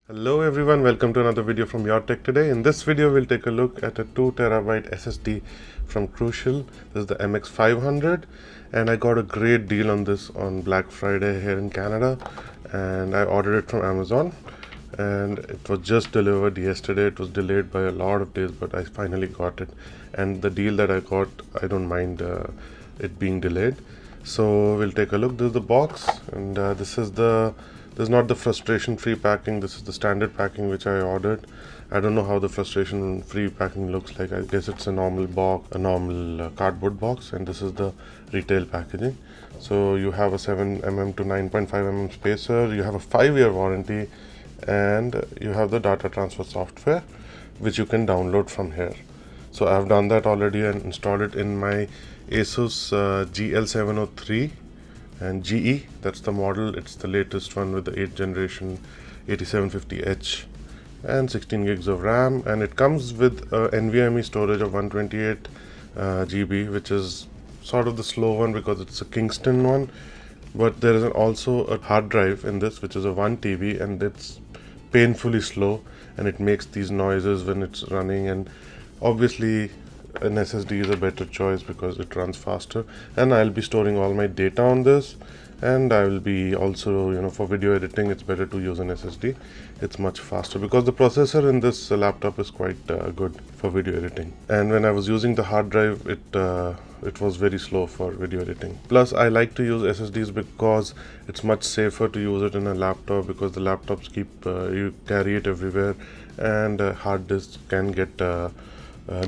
Hello everyone, welcome to another video from Your Tech Today. In this video, we'll take a look at a 2TB SSD from Crucial. This is the MX500 and I got a great deal on this on Black Friday here in Canada, and I ordered it from Amazon and it was just delivered yesterday. It was delayed by a lot of days, but I finally got it, and the deal that I got, I don't mind it being delayed. So we'll take a look. This is the box, and this is not the frustration free packing. This is the standard packing which I ordered. I don't know how the frustration free packing looks like. I guess it's a normal box, a normal cardboard box, and this is the retail packaging. So you have a 7mm to 9.5mm spacer, you have a 5-year warranty, and you have the data transfer software which you can download from here. So I've done that already and installed it in my Asus GL703 and GE. That's the model. It's the latest one with the 8th generation 8750H and 16 gigs of RAM, and it comes with NVMe storage of 128 GB, which is sort of the slow one because it's a Kingston one. But there is also a hard drive in this which is a 1 TB, and it's painfully slow and it makes these noises when it's running, and obviously an SSD is a better choice because it runs faster. And I'll be storing all my data on this, and I will be also, for video editing, it's better to use an SSD. It's much faster because the processor in this laptop is quite good for video editing, and when I was using the hard drive, it was very slow for video editing. Plus I like to use SSDs because it's much safer to use it in a laptop, because the laptops keep you carry it everywhere, and hard disks can get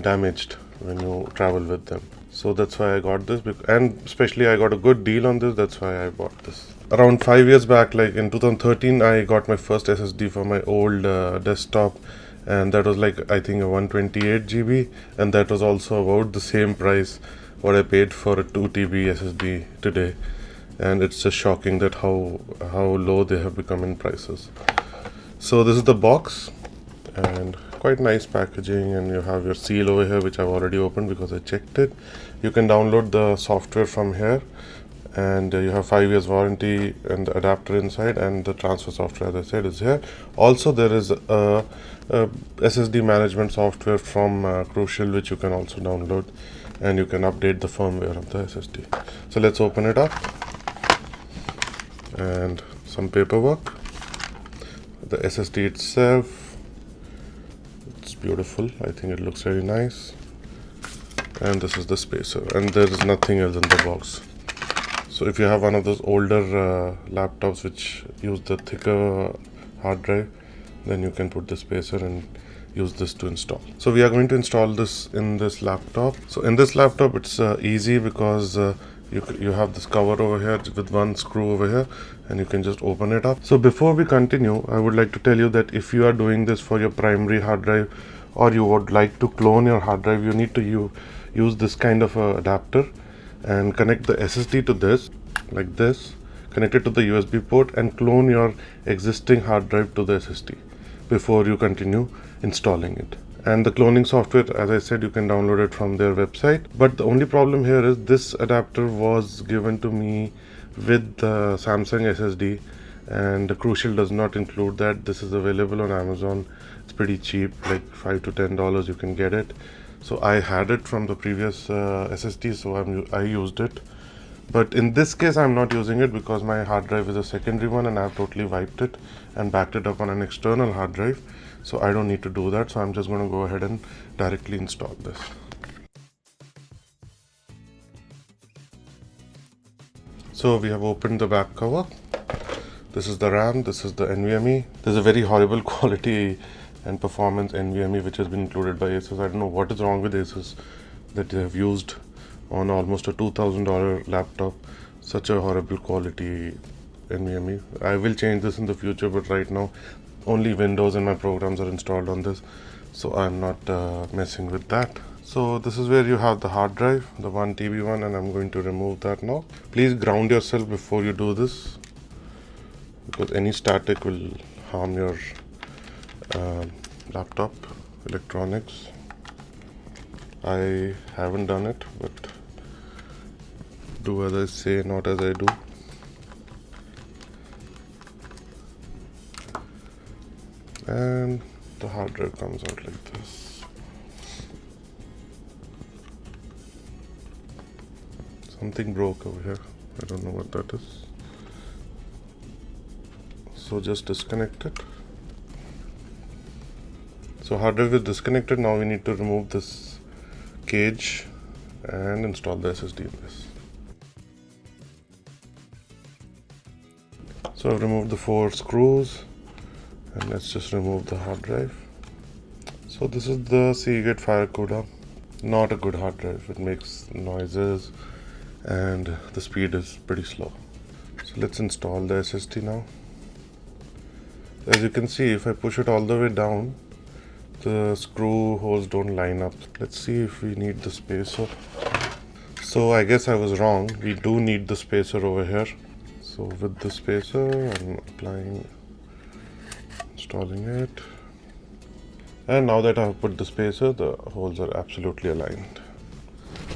damaged when you travel with them. So that's why I got this, and especially I got a good deal on this. That's why I bought this. Around 5 years back, like in 2013, I got my first SSD for my old desktop, and that was like, I think, a 128 GB, and that was also about the same price what I paid for a 2 TB SSD today. And it's just shocking that how low they have become in prices. So this is the box, and quite nice packaging, and you have your seal over here which I've already opened because I checked it. You can download the software from here, and you have 5 years warranty, and the adapter inside, and the transfer software, as I said, is here. Also there is a SSD management software from Crucial which you can also download, and you can update the firmware of the SSD. So let's open it up, and some paperwork. The SSD itself, it's beautiful. I think it looks very nice. And this is the spacer, and there is nothing else in the box. So if you have one of those older laptops which use the thicker hard drive, then you can put the spacer and use this to install. So we are going to install this in this laptop. So in this laptop, it's easy because you have this cover over here with one screw over here, and you can just open it up. So before we continue, I would like to tell you that if you are doing this for your primary hard drive, or you would like to clone your hard drive, you need to use this kind of a adapter and connect the SSD to this, like this, connect it to the USB port, and clone your existing hard drive to the SSD before you continue installing it. And the cloning software, as I said, you can download it from their website. But the only problem here is this adapter was given to me with the Samsung SSD, and the Crucial does not include that. This is available on Amazon. It's pretty cheap, like $5 to $10 you can get it. So I had it from the previous SSD, so I used it. But in this case, I'm not using it because my hard drive is a secondary one, and I've totally wiped it and backed it up on an external hard drive. So I don't need to do that. So I'm just going to go ahead and directly install this. So we have opened the back cover. This is the RAM, this is the NVMe. There's a very horrible quality and performance NVMe which has been included by Asus. I don't know what is wrong with Asus that they have used on almost a $2,000 laptop such a horrible quality NVMe. I will change this in the future, but right now only Windows and my programs are installed on this, so I'm not messing with that. So this is where you have the hard drive, the 1 TB one, and I'm going to remove that now. Please ground yourself before you do this, because any static will harm your laptop electronics. I haven't done it, but do as I say, not as I do. and the hard drive comes out like this. Something broke over here. I don't know what that is. So just disconnect it. So hard drive is disconnected. Now we need to remove this cage and install the SSD in this. So I've removed the 4 screws, and let's just remove the hard drive. So this is the Seagate Firecuda. Not a good hard drive. It makes noises and the speed is pretty slow. So let's install the SSD now. As you can see, if I push it all the way down, the screw holes don't line up. Let's see if we need the spacer. So I guess I was wrong. We do need the spacer over here. So with the spacer, I'm installing it. And now that I've put the spacer, the holes are absolutely aligned.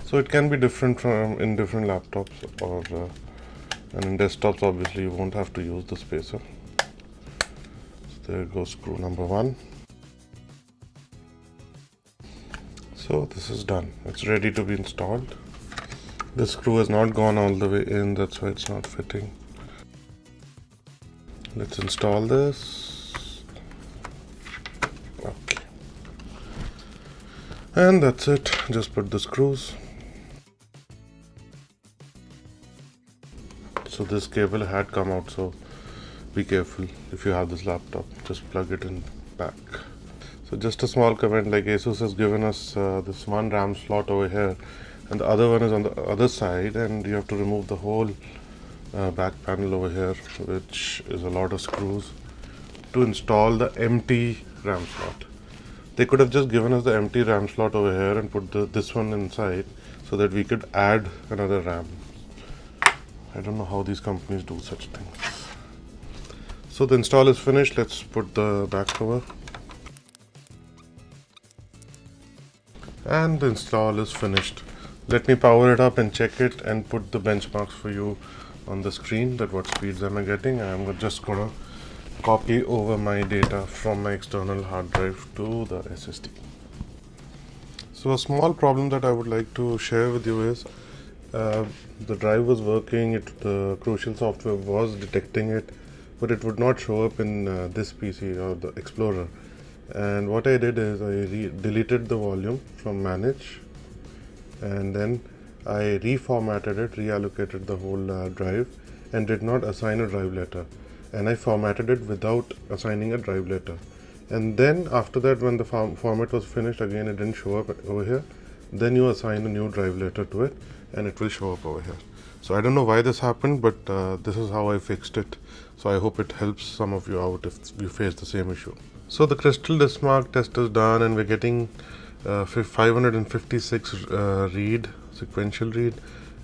So it can be different in different laptops, and in desktops obviously you won't have to use the spacer. So there goes screw number 1. So this is done. It's ready to be installed. The screw has not gone all the way in, that's why it's not fitting. Let's install this. Okay. And that's it. Just put the screws. So this cable had come out, so be careful if you have this laptop. Just plug it in back. So just a small comment, like Asus has given us this one RAM slot over here, and the other one is on the other side, and you have to remove the whole back panel over here, which is a lot of screws, to install the empty RAM slot. They could have just given us the empty RAM slot over here and put this one inside so that we could add another RAM. I don't know how these companies do such things. So the install is finished. Let's put the back cover. And the install is finished. Let me power it up and check it and put the benchmarks for you on the screen, that what speeds am I getting. I'm just gonna copy over my data from my external hard drive to the SSD. So a small problem that I would like to share with you is the drive was working, the Crucial software was detecting it, but it would not show up in this PC or the Explorer. And what I did is I deleted the volume from manage, and then I reformatted it, reallocated the whole drive, and did not assign a drive letter. And I formatted it without assigning a drive letter. And then after that, when the format was finished, again it didn't show up over here. Then you assign a new drive letter to it, and it will show up over here. So I don't know why this happened, but this is how I fixed it. So I hope it helps some of you out if you face the same issue. So the crystal disk mark test is done, and we're getting 556 read, sequential read,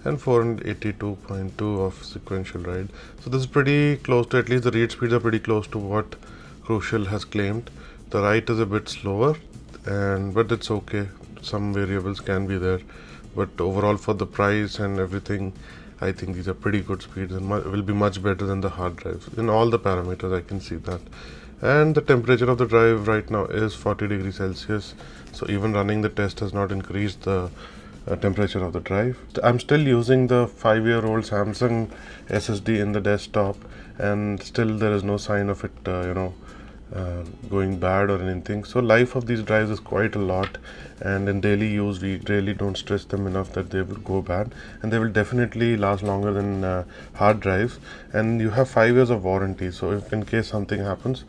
and 482.2 of sequential write. So this is pretty close to, at least the read speeds are pretty close to what Crucial has claimed. The write is a bit slower, but it's okay. Some variables can be there, but overall for the price and everything, I think these are pretty good speeds and will be much better than the hard drives. In all the parameters, I can see that. And the temperature of the drive right now is 40 degrees Celsius. So even running the test has not increased the temperature of the drive. I'm still using the 5-year-old Samsung SSD in the desktop, and still there is no sign of it, going bad or anything. So life of these drives is quite a lot, and in daily use we really don't stress them enough that they will go bad, and they will definitely last longer than hard drives. And you have 5 years of warranty, so if in case something happens,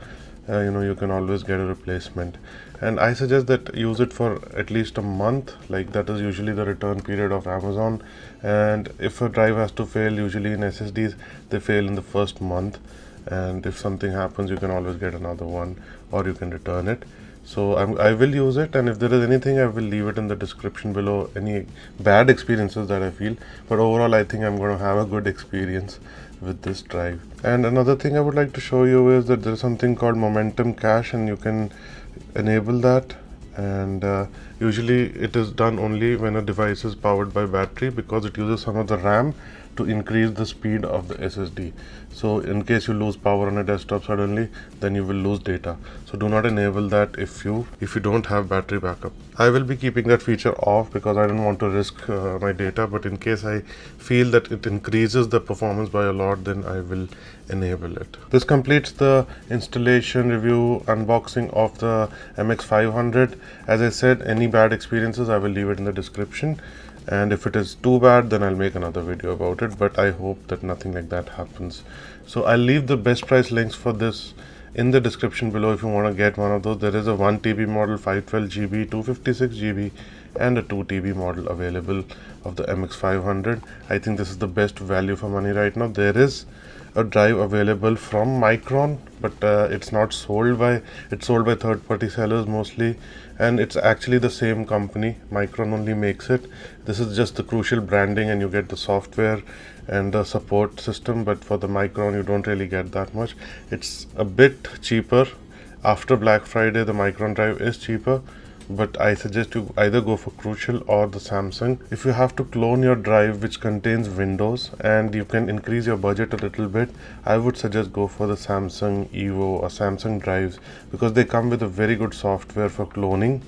you can always get a replacement. And I suggest that use it for at least a month, like that is usually the return period of Amazon. And if a drive has to fail, usually in SSDs they fail in the first month, and if something happens, you can always get another one, or you can return it. So I will use it, and if there is anything, I will leave it in the description below, any bad experiences that I feel. But overall, I think I'm going to have a good experience with this drive. And another thing I would like to show you is that there is something called momentum cache, and you can enable that. And usually it is done only when a device is powered by battery, because it uses some of the RAM to increase the speed of the SSD. So in case you lose power on a desktop suddenly, then you will lose data. So do not enable that if you don't have battery backup. I will be keeping that feature off because I don't want to risk my data, but in case I feel that it increases the performance by a lot, then I will enable it. This completes the installation, review, unboxing of the MX500. As I said, any bad experiences I will leave it in the description, and if it is too bad then I'll make another video about it, but I hope that nothing like that happens. So I'll leave the best price links for this in the description below if you want to get one of those. There is a 1 TB model, 512 GB, 256 GB and a 2 TB model available of the MX500. I think this is the best value for money right now. There is a drive available from Micron, but it's sold by third-party sellers mostly, and it's actually the same company. Micron only makes it. This is just the Crucial branding, and you get the software and the support system, but for the Micron you don't really get that much. It's a bit cheaper. After Black Friday the Micron drive is cheaper, but I suggest you either go for Crucial or the Samsung. If you have to clone your drive which contains Windows and you can increase your budget a little bit, I would suggest go for the Samsung Evo or Samsung drives, because they come with a very good software for cloning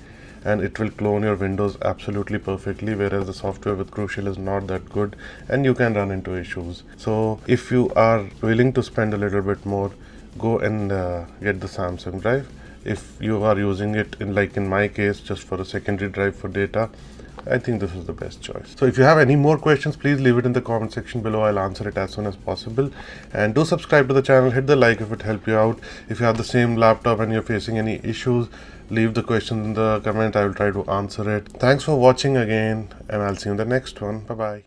and it will clone your Windows absolutely perfectly, whereas the software with Crucial is not that good and you can run into issues. So if you are willing to spend a little bit more, go and get the Samsung drive. If you are using it in my case just for a secondary drive for data, I think this is the best choice. So if you have any more questions, please leave it in the comment section below. I'll answer it as soon as possible, and do subscribe to the channel, hit the like if it helped you out. If you have the same laptop and you're facing any issues, leave the question in the comment. I will try to answer it. Thanks for watching again, and I'll see you in the next one. Bye bye.